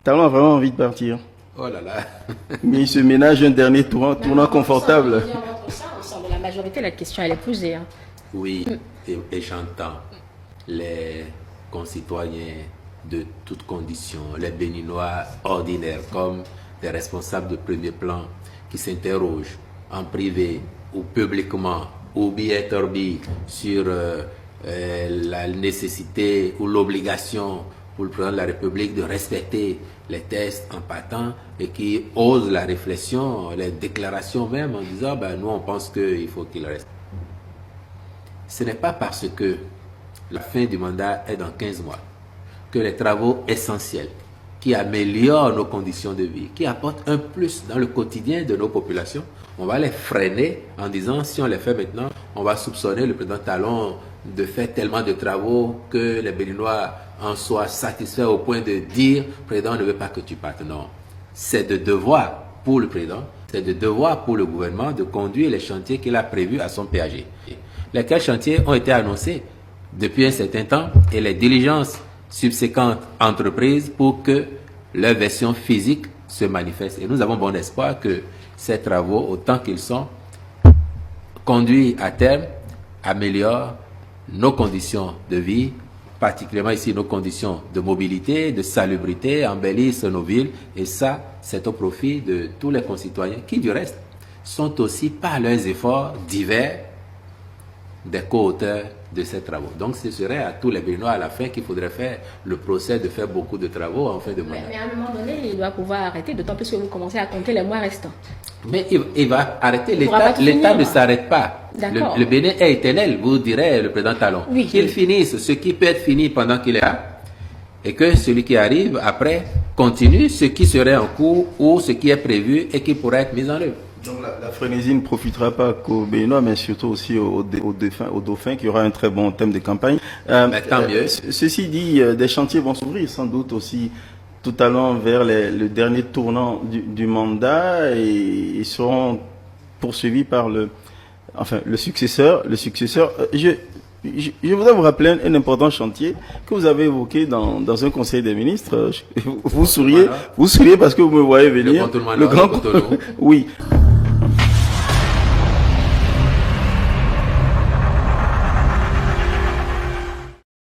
Talon a vraiment envie de partir. Oh là là. Mais il se ménage un dernier tournant confortable. La majorité, la question, elle est posée. Hein. Oui, et j'entends les concitoyens de toutes conditions, les Béninois ordinaires comme des responsables de premier plan qui s'interrogent en privé ou publiquement ou bien torbi sur la nécessité ou l'obligation pour le président de la République de respecter les tests en partant et qui osent la réflexion, les déclarations même en disant ben, nous on pense qu'il faut qu'il reste. Ce n'est pas parce que la fin du mandat est dans 15 mois que les travaux essentiels qui améliorent nos conditions de vie, qui apportent un plus dans le quotidien de nos populations, on va les freiner en disant si on les fait maintenant, on va soupçonner le président Talon de faire tellement de travaux que les Béninois en soient satisfaits au point de dire « Président, on ne veut pas que tu partes ». Non, c'est de devoir pour le président, c'est de devoir pour le gouvernement de conduire les chantiers qu'il a prévus à son PAG. Lesquels chantiers ont été annoncés depuis un certain temps et les diligences subséquentes entreprises pour que leur version physique se manifeste. Et nous avons bon espoir que ces travaux, autant qu'ils sont, conduits à terme, améliorent nos conditions de vie, particulièrement ici nos conditions de mobilité, de salubrité, embellissent nos villes. Et ça, c'est au profit de tous les concitoyens qui, du reste, sont aussi par leurs efforts divers des co-auteurs de ces travaux. Donc ce serait à tous les Béninois à la fin qu'il faudrait faire le procès de faire beaucoup de travaux en fin de mandat. Mais à un moment donné, il doit pouvoir arrêter, d'autant plus que vous commencez à compter les mois restants. Mais il va arrêter, l'État ne s'arrête pas. Le Bénin est éternel, vous direz le président Talon. Oui, qu'il finisse ce qui peut être fini pendant qu'il est là, et que celui qui arrive après continue ce qui serait en cours ou ce qui est prévu et qui pourrait être mis en œuvre. Donc la frénésie ne profitera pas qu'aux Béninois, mais surtout aussi aux Dauphins, qui aura un très bon thème de campagne. Tant mieux. Ceci dit, des chantiers vont s'ouvrir sans doute aussi tout à l'heure vers le dernier tournant du mandat et seront poursuivis par le successeur. Je voudrais vous rappeler un important chantier que vous avez évoqué dans un conseil des ministres. Vous souriez parce que vous me voyez venir. Le grand oui.